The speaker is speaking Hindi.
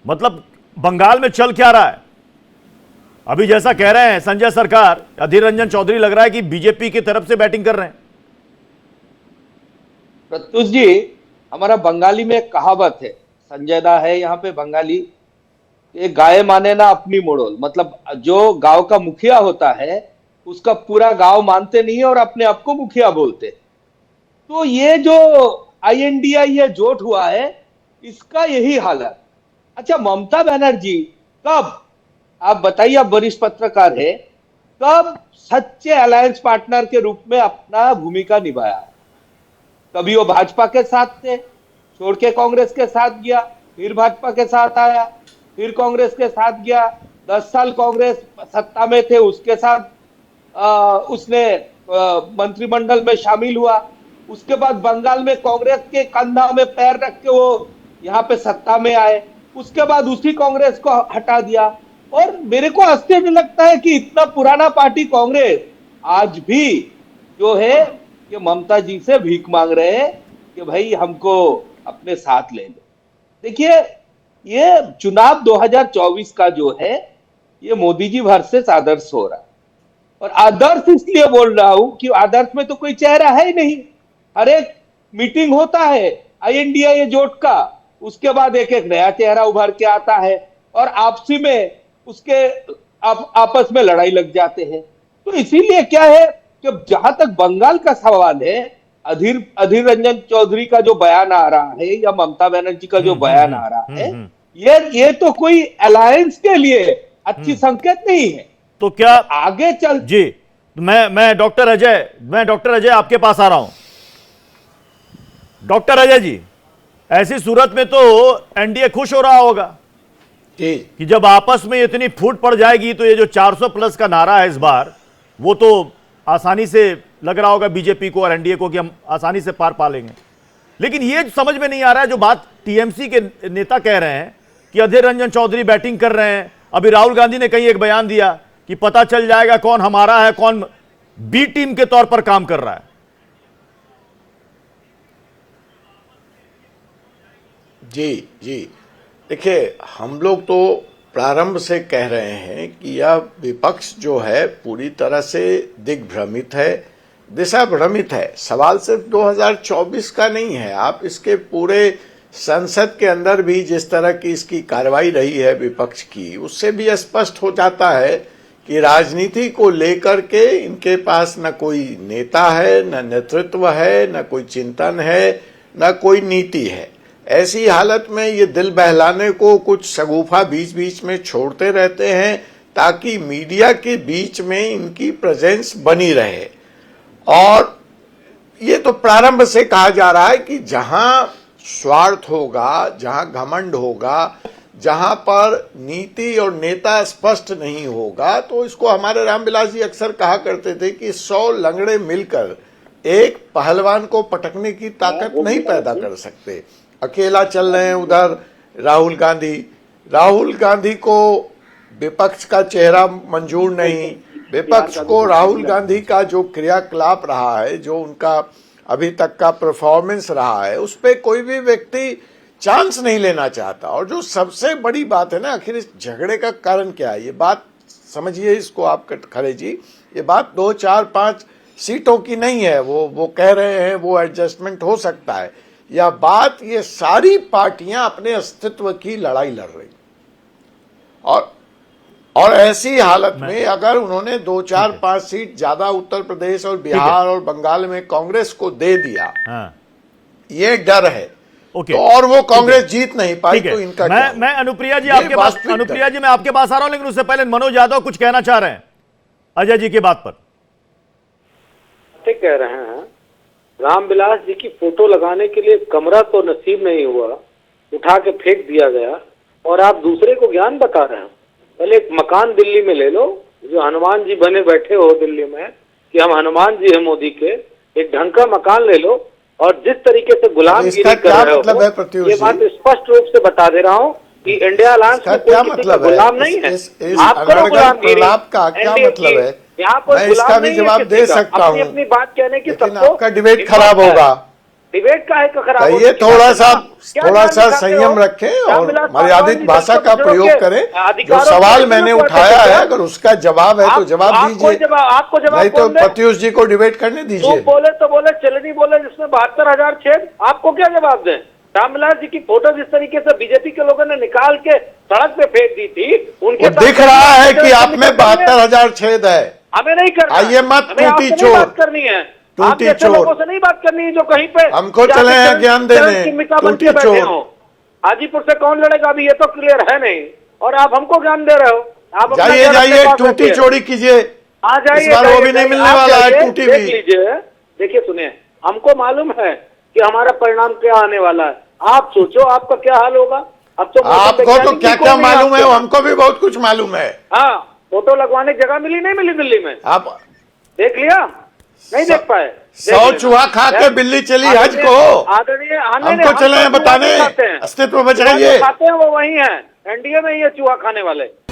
मतलब बंगाल में चल क्या रहा है? अभी जैसा कह रहे हैं संजय सरकार, अधीर रंजन चौधरी लग रहा है कि बीजेपी की तरफ से बैटिंग कर रहे हैं। प्रत्युष जी, हमारा बंगाली में एक कहावत है, संजय दा है यहाँ पे बंगाली, एक गाय माने ना अपनी मोड़ोल। मतलब जो गांव का मुखिया होता है उसका पूरा गांव मानते नहीं है और अपने आप को मुखिया बोलते। तो ये जो INDI ये जोट हुआ है, इसका यही हाल है। अच्छा, ममता बनर्जी कब, आप बताइए, आप वरिष्ठ पत्रकार है, कब सच्चे अलायंस पार्टनर के रूप में अपना भूमिका निभाया? कभी वो भाजपा के साथ थे, छोड़ के कांग्रेस के साथ गया, फिर भाजपा के साथ आया, फिर कांग्रेस के साथ गया, 10 साल कांग्रेस सत्ता में थे, उसके साथ उसने मंत्रिमंडल में शामिल हुआ। उसके बाद बंगाल में कांग्रेस के कंधा में पैर रख के वो यहाँ पे सत्ता में आए। उसके बाद उसी कांग्रेस को हटा दिया। और मेरे को आश्चर्य लगता है कि इतना पुराना पार्टी कांग्रेस आज भी जो है कि ममता जी से भीख मांग रहे हैं कि भाई हमको अपने साथ ले लो। देखिए, ये चुनाव 2024 का जो है, ये मोदी जी वर्सेस आदर्श हो रहा है। और आदर्श इसलिए बोल रहा हूं कि आदर्श में तो कोई चेहरा है ही नहीं। हर एक मीटिंग होता है INDI जोट का, उसके बाद एक एक नया चेहरा उभर के आता है और आपसी में उसके आपस में लड़ाई लग जाते हैं। तो इसीलिए क्या है कि जहां तक बंगाल का सवाल है, अधीर रंजन चौधरी का जो बयान आ रहा है या ममता बनर्जी का जो बयान आ रहा है, ये तो कोई अलायंस के लिए अच्छी संकेत नहीं है। तो क्या आगे चल जी, मैं डॉक्टर अजय आपके पास आ रहा हूं। डॉक्टर अजय जी, ऐसी सूरत में तो NDA खुश हो रहा होगा कि जब आपस में इतनी फूट पड़ जाएगी तो ये जो 400 प्लस का नारा है इस बार, वो तो आसानी से लग रहा होगा बीजेपी को और NDA को कि हम आसानी से पार पा लेंगे। लेकिन ये समझ में नहीं आ रहा है जो बात TMC के नेता कह रहे हैं कि अधीर रंजन चौधरी बैटिंग कर रहे हैं। अभी राहुल गांधी ने कहीं एक बयान दिया कि पता चल जाएगा कौन हमारा है, कौन बी टीम के तौर पर काम कर रहा है। जी जी, देखिए, हम लोग तो प्रारंभ से कह रहे हैं कि यह विपक्ष जो है पूरी तरह से दिग्भ्रमित है, दिशा भ्रमित है। सवाल सिर्फ 2024 का नहीं है, आप इसके पूरे संसद के अंदर भी जिस तरह की इसकी कार्रवाई रही है विपक्ष की, उससे भी स्पष्ट हो जाता है कि राजनीति को लेकर के इनके पास न कोई नेता है, न नेतृत्व है, न कोई चिंतन है, न कोई नीति है। ऐसी हालत में ये दिल बहलाने को कुछ शगुफा बीच बीच में छोड़ते रहते हैं ताकि मीडिया के बीच में इनकी प्रेजेंस बनी रहे। और ये तो प्रारंभ से कहा जा रहा है कि जहां स्वार्थ होगा, जहां घमंड होगा, जहां पर नीति और नेता स्पष्ट नहीं होगा, तो इसको हमारे रामविलास जी अक्सर कहा करते थे कि 100 लंगड़े मिलकर एक पहलवान को पटकने की ताकत नहीं पैदा कर सकते। अकेला चल रहे हैं उधर राहुल गांधी को विपक्ष का चेहरा मंजूर नहीं। विपक्ष को राहुल गांधी का जो क्रियाकलाप रहा है, जो उनका अभी तक का परफॉर्मेंस रहा है, उस पे कोई भी व्यक्ति चांस नहीं लेना चाहता। और जो सबसे बड़ी बात है ना, आखिर इस झगड़े का कारण क्या है, ये बात समझिए इसको आप खरे जी, ये बात 2, 4, 5 सीटों की नहीं है। वो कह रहे हैं वो एडजस्टमेंट हो सकता है। यह बात, ये सारी पार्टियां अपने अस्तित्व की लड़ाई लड़ रही। और ऐसी हालत में अगर उन्होंने 2, 4, 5 सीट ज्यादा उत्तर प्रदेश और बिहार और बंगाल में कांग्रेस को दे दिया, ये डर है। तो और वो कांग्रेस जीत नहीं पाई, तो इनका मैं अनुप्रिया जी आपके पास, अनुप्रिया जी मैं आपके पास आ रहा हूं, लेकिन उससे पहले मनोज यादव कुछ कहना चाह रहे हैं अजय जी की बात पर। कह रहे हैं रामविलास जी की फोटो लगाने के लिए कमरा तो नसीब नहीं हुआ, उठा के फेंक दिया गया, और आप दूसरे को ज्ञान बता रहे हैं। पहले एक मकान दिल्ली में ले लो, जो हनुमान जी बने बैठे हो दिल्ली में कि हम हनुमान जी हैं मोदी के, एक ढंग का मकान ले लो। और जिस तरीके से गुलामगिरी कर रहे हो, ये बात स्पष्ट रूप से बता दे रहा हूँ कि इंडिया अलायंस में कोई किसी का गुलाम नहीं है। आप करो गुलामगिरी, का क्या मतलब है? यहाँ पर मैं इसका भी जवाब दे सकता हूँ, अपनी बात कहने की लेकिन आपका डिबेट खराब होगा। डिबेट का है खराब हो ये चुकी थोड़ा है। सा क्या थोड़ा ध्यान सा दिखाते हो? संयम रखें और रामविलास मर्यादित पासवान जी भाषा तक का तो प्रयोग के करें। जो अधिकारों सवाल को मैंने कैसे उठाया क्या? है अगर उसका जवाब है तो जवाब दीजिए, आपको जवाब नहीं तो कौन दे? प्रत्युष जी को डिबेट करने तुम दीजिए। बोले तो बोले, चलनी बोले जिसमें 72,000 छेद, आपको क्या जवाब दें? रामविलास जी की फोटो जिस तरीके से बीजेपी के लोगों ने निकाल के सड़क पे फेंक दी थी, उनके वो साथ दिख रहा है कि आप में निकल रही है। 72,000 छेद है। हमें नहीं करना, आइए मत हमें आपसे टूटी नहीं चोर, बात करनी है, आप टूटी जैसे चोर। लोगों से नहीं बात करनी है जो कहीं पे हमको जाके चले हैं चरण- ज्ञान चरण देने, चिन्हिका बन टूटी के बैठे चोर। हो। हाजीपुर से कौन लड़ेगा अभी ये तो क्लियर है नहीं, और आप हमको ज्ञान दे रहे हो। आप अपना जाइए ज्ञान अपने जाइए पास टूटी रखिए। चोरी कीजिए, आ जाइए, इस बार वो जाइए, भी नहीं जाइए, मिलने आप वाला है, जाइए, टूटी देख भी। लीजिए। देखिए सुनिए, हमको मालूम है कि हमारा परिणाम क्या आने वाला है। आप सोचो आपका क्या हाल होगा। अब तो मौसम आपको तो वैज्ञानिक भी क्या कोई क्या नहीं मालूम है, आपके। हमको भी बहुत कुछ मालूम है। हाँ, फोटो लगवाने की जगह मिली नहीं मिली दिल्ली में? आप देख लिया? नहीं देख पाए? 100 चूहा खा के बिल्ली चली हज को, हमको चले हैं बताने, अस्तित्व बचाइए। खाते हैं वो वही है, एनडीए में ही है चूहा खाने वाले।